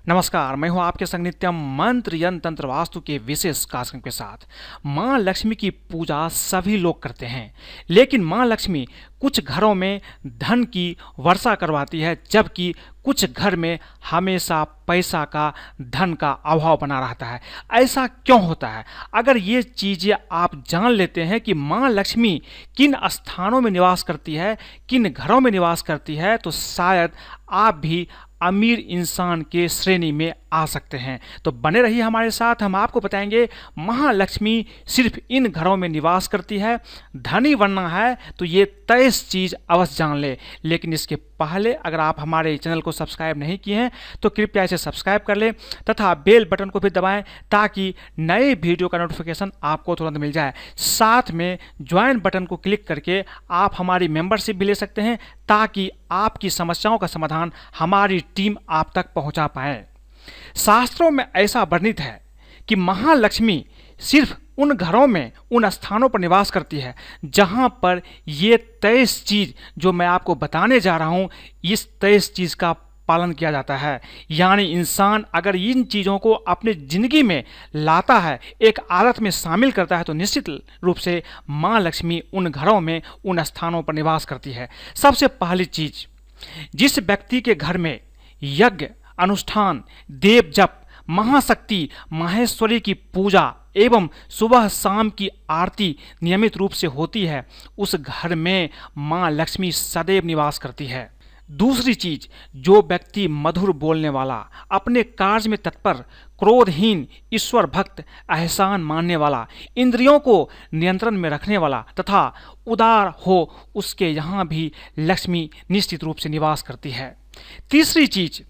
नमस्कार, मैं हूं आपके संग नित्यम मंत्र यंत्र तंत्र वास्तु के विशेष कार्यक्रम के साथ। माँ लक्ष्मी की पूजा सभी लोग करते हैं, लेकिन माँ लक्ष्मी कुछ घरों में धन की वर्षा करवाती है, जबकि कुछ घर में हमेशा पैसा का, धन का अभाव बना रहता है। ऐसा क्यों होता है? अगर ये चीज़ें आप जान लेते हैं कि माँ लक्ष्मी किन स्थानों में निवास करती है, किन घरों में निवास करती है, तो शायद आप भी अमीर इंसान के श्रेणी में आ सकते हैं। तो बने रहिए हमारे साथ, हम आपको बताएंगे महालक्ष्मी सिर्फ इन घरों में निवास करती है। धनी बनना है तो ये 23 चीज़ अवश्य जान ले। लेकिन इसके पहले अगर आप हमारे चैनल को सब्सक्राइब नहीं किए हैं तो कृपया इसे सब्सक्राइब कर लें तथा बेल बटन को भी दबाएं, ताकि नए वीडियो का नोटिफिकेशन आपको तुरंत मिल जाए। साथ में ज्वाइन बटन को क्लिक करके आप हमारी मेंबरशिप भी ले सकते हैं, ताकि आपकी समस्याओं का समाधान हमारी टीम आप तक पहुंचा पाए। शास्त्रों में ऐसा वर्णित है कि महालक्ष्मी सिर्फ उन घरों में, उन स्थानों पर निवास करती है जहां पर ये 23 चीज जो मैं आपको बताने जा रहा हूं, इस 23 चीज का पालन किया जाता है। यानी इंसान अगर इन चीज़ों को अपनी जिंदगी में लाता है, एक आदत में शामिल करता है, तो निश्चित रूप से माँ लक्ष्मी उन घरों में, उन स्थानों पर निवास करती है। सबसे पहली चीज, जिस व्यक्ति के घर में यज्ञ अनुष्ठान, देव जप, महाशक्ति माहेश्वरी की पूजा एवं सुबह शाम की आरती नियमित रूप से होती है, उस घर में माँ लक्ष्मी सदैव निवास करती है। दूसरी चीज, जो व्यक्ति मधुर बोलने वाला, अपने कार्य में तत्पर, क्रोधहीन, ईश्वर भक्त, एहसान मानने वाला, इंद्रियों को नियंत्रण में रखने वाला तथा उदार हो, उसके यहाँ भी लक्ष्मी निश्चित रूप से निवास करती है। तीसरी चीज,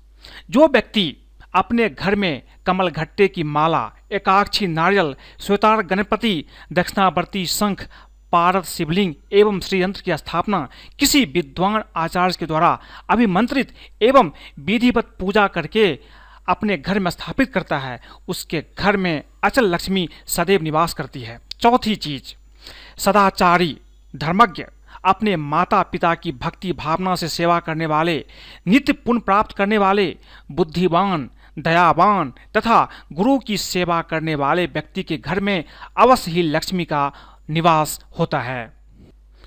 जो व्यक्ति अपने घर में कमलघट्टे की माला, एकाक्षी नारियल, श्वेतार गणपति, दक्षिणावर्ती शंख, पारद शिवलिंग एवं श्री यंत्र की स्थापना किसी विद्वान आचार्य के द्वारा अभिमंत्रित एवं विधिवत पूजा करके अपने घर में स्थापित करता है, उसके घर में अचल लक्ष्मी सदैव निवास करती है। चौथी चीज, सदाचारी, धर्मज्ञ, अपने माता पिता की भक्ति भावना से सेवा करने वाले, नित्य पुण्य प्राप्त करने वाले, बुद्धिवान, दयावान तथा गुरु की सेवा करने वाले व्यक्ति के घर में अवश्य ही लक्ष्मी का निवास होता है।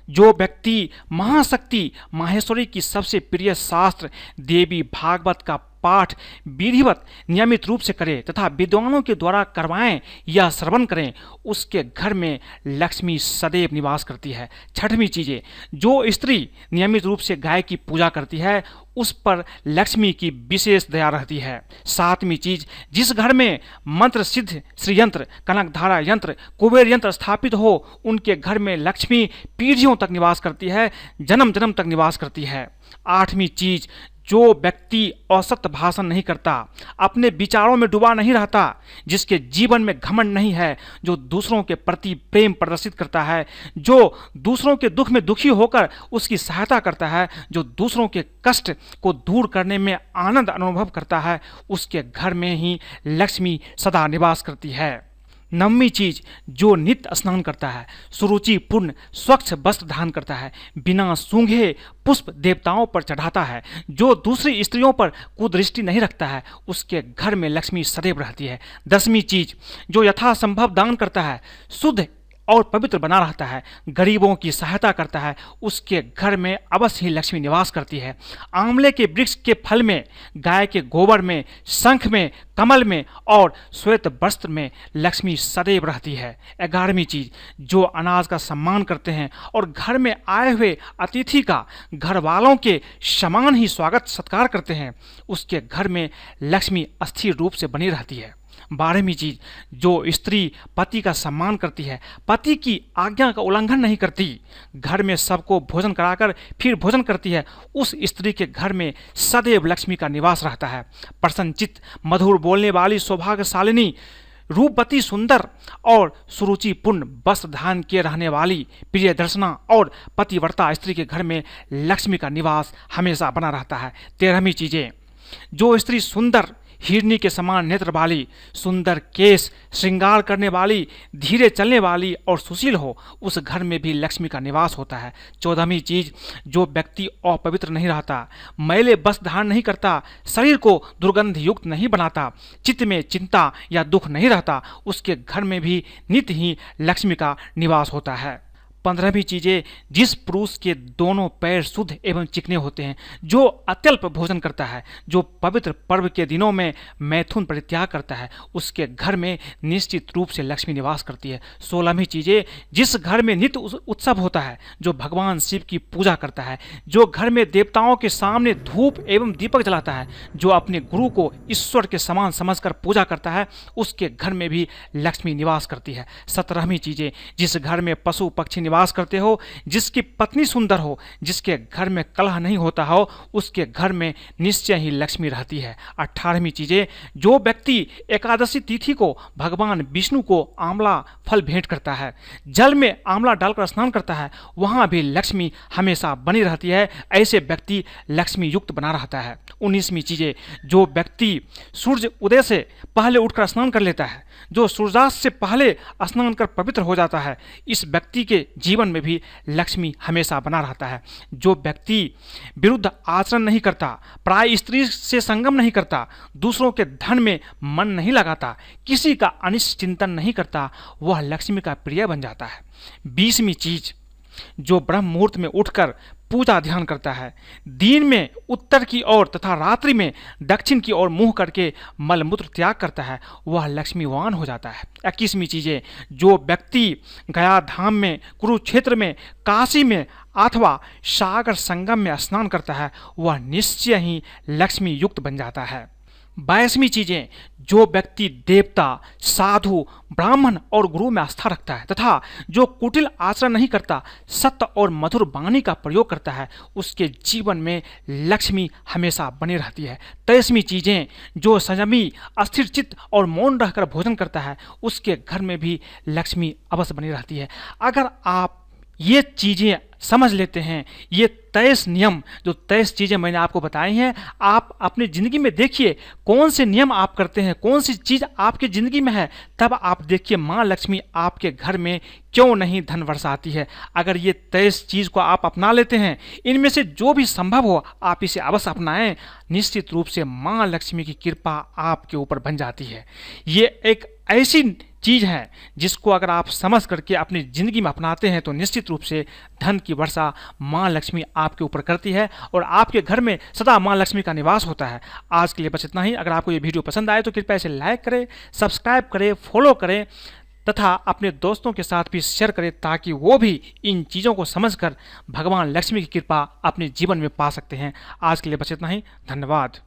जो व्यक्ति महाशक्ति माहेश्वरी की सबसे प्रिय शास्त्र देवी भागवत का पाठ विधिवत नियमित रूप से करे तथा विद्वानों के द्वारा करवाएं या श्रवण करें, उसके घर में लक्ष्मी सदैव निवास करती है। छठवीं चीजें, जो स्त्री नियमित रूप से गाय की पूजा करती है, उस पर लक्ष्मी की विशेष दया रहती है। सातवीं चीज, जिस घर में मंत्र सिद्ध श्री यंत्र, कनकधारा यंत्र, कुबेर यंत्र स्थापित हो, उनके घर में लक्ष्मी पीढ़ियों तक निवास करती है, जन्म जन्म तक निवास करती है। आठवीं चीज, जो व्यक्ति औसत भाषण नहीं करता, अपने विचारों में डूबा नहीं रहता, जिसके जीवन में घमंड नहीं है, जो दूसरों के प्रति प्रेम प्रदर्शित करता है, जो दूसरों के दुख में दुखी होकर उसकी सहायता करता है, जो दूसरों के कष्ट को दूर करने में आनंद अनुभव करता है, उसके घर में ही लक्ष्मी सदा निवास करती है। नववीं चीज, जो नित्य स्नान करता है, सुरुचिपूर्ण स्वच्छ वस्त्र धारण करता है, बिना सूंघे पुष्प देवताओं पर चढ़ाता है, जो दूसरी स्त्रियों पर कुदृष्टि नहीं रखता है, उसके घर में लक्ष्मी सदैव रहती है। 10वीं चीज, जो यथासंभव दान करता है, शुद्ध और पवित्र बना रहता है, गरीबों की सहायता करता है, उसके घर में अवश्य ही लक्ष्मी निवास करती है। आंवले के वृक्ष के फल में, गाय के गोबर में, शंख में, कमल में और श्वेत वस्त्र में लक्ष्मी सदैव रहती है। 11वीं चीज, जो अनाज का सम्मान करते हैं और घर में आए हुए अतिथि का घर वालों के समान ही स्वागत सत्कार करते हैं, उसके घर में लक्ष्मी स्थिर रूप से बनी रहती है। 12वीं चीज, जो स्त्री पति का सम्मान करती है, पति की आज्ञा का उल्लंघन नहीं करती, घर में सबको भोजन कराकर फिर भोजन करती है, उस स्त्री के घर में सदैव लक्ष्मी का निवास रहता है। प्रसन्नचित्त, मधुर बोलने वाली, सौभाग्यशालिनी, रूपवती, सुंदर और सुरुचिपूर्ण वस्त्र धारण किए रहने वाली, प्रिय दर्शना और पतिव्रता स्त्री के घर में लक्ष्मी का निवास हमेशा बना रहता है। 13वीं चीजें, जो स्त्री सुंदर, हिरनी के समान नेत्र वाली, सुंदर केस, श्रृंगार करने वाली, धीरे चलने वाली और सुशील हो, उस घर में भी लक्ष्मी का निवास होता है। 14वीं चीज, जो व्यक्ति अपवित्र नहीं रहता, मैले वस्त्र धारण नहीं करता, शरीर को दुर्गंध युक्त नहीं बनाता, चित्त में चिंता या दुख नहीं रहता, उसके घर में भी नित्य ही लक्ष्मी का निवास होता है। 15वीं चीजें, जिस पुरुष के दोनों पैर शुद्ध एवं चिकने होते हैं, जो अत्यल्प भोजन करता है, जो पवित्र पर्व के दिनों में मैथुन परित्याग करता है, उसके घर में निश्चित रूप से लक्ष्मी निवास करती है। 16वीं चीजें, जिस घर में नित्य उत्सव होता है, जो भगवान शिव की पूजा करता है, जो घर में देवताओं के सामने धूप एवं दीपक जलाता है, जो अपने गुरु को ईश्वर के समान समझकर पूजा करता है, उसके घर में भी लक्ष्मी निवास करती है। 17वीं चीजें, जिस घर में पशु पक्षी निवास करते हो, जिसकी पत्नी सुंदर हो, जिसके घर में कलह नहीं होता हो, उसके घर में निश्चय ही लक्ष्मी रहती है। 18वीं चीजें, जो व्यक्ति एकादशी तिथि को भगवान विष्णु को आंवला फल भेंट करता है, जल में आंवला डालकर स्नान करता है, वहां भी लक्ष्मी हमेशा बनी रहती है। ऐसे व्यक्ति लक्ष्मी युक्त बना रहता है। 19वीं चीजें, जो व्यक्ति सूर्य उदय से पहले उठकर स्नान कर लेता है, जो सूर्यास्त से पहले स्नान कर पवित्र हो जाता है, इस व्यक्ति के जीवन में भी लक्ष्मी हमेशा बना रहता है। जो व्यक्ति विरुद्ध आचरण नहीं करता, प्राय स्त्री से संगम नहीं करता, दूसरों के धन में मन नहीं लगाता, किसी का अनिष्ट चिंतन नहीं करता, वह लक्ष्मी का प्रिय बन जाता है। 20वीं चीज, जो ब्रह्म मुहूर्त में उठकर पूजा ध्यान करता है, दिन में उत्तर की ओर तथा रात्रि में दक्षिण की ओर मुंह करके मलमूत्र त्याग करता है, वह लक्ष्मीवान हो जाता है। 21वीं चीजें, जो व्यक्ति गया धाम में, कुरुक्षेत्र में, काशी में अथवा सागर संगम में स्नान करता है, वह निश्चय ही लक्ष्मी युक्त बन जाता है। 22वीं चीजें, जो व्यक्ति देवता, साधु, ब्राह्मण और गुरु में आस्था रखता है तथा जो कुटिल आचरण नहीं करता, सत्य और मधुर वाणी का प्रयोग करता है, उसके जीवन में लक्ष्मी हमेशा बनी रहती है। 23वीं चीजें, जो संयमी, अस्थिर चित्त और मौन रहकर भोजन करता है, उसके घर में भी लक्ष्मी अवश्य बनी रहती है। अगर आप ये चीजें समझ लेते हैं, ये 23 नियम, जो 23 चीज़ें मैंने आपको बताई हैं, आप अपनी ज़िंदगी में देखिए कौन से नियम आप करते हैं, कौन सी चीज़ आपकी ज़िंदगी में है, तब आप देखिए माँ लक्ष्मी आपके घर में क्यों नहीं धन बरसाती है। अगर ये 23 चीज़ को आप अपना लेते हैं, इनमें से जो भी संभव हो आप इसे अवश्य अपनाएं, निश्चित रूप से माँ लक्ष्मी की कृपा आपके ऊपर बन जाती है। ये एक ऐसी चीज़ है जिसको अगर आप समझ करके अपनी ज़िंदगी में अपनाते हैं तो निश्चित रूप से धन की वर्षा माँ लक्ष्मी आपके ऊपर करती है और आपके घर में सदा माँ लक्ष्मी का निवास होता है। आज के लिए बस इतना ही। अगर आपको ये वीडियो पसंद आए तो कृपया इसे लाइक करें, सब्सक्राइब करें, फॉलो करें तथा अपने दोस्तों के साथ भी शेयर करें ताकि वो भी इन चीज़ों को समझकर भगवान लक्ष्मी की कृपा अपने जीवन में पा सकते हैं। आज के लिए बस इतना ही। धन्यवाद।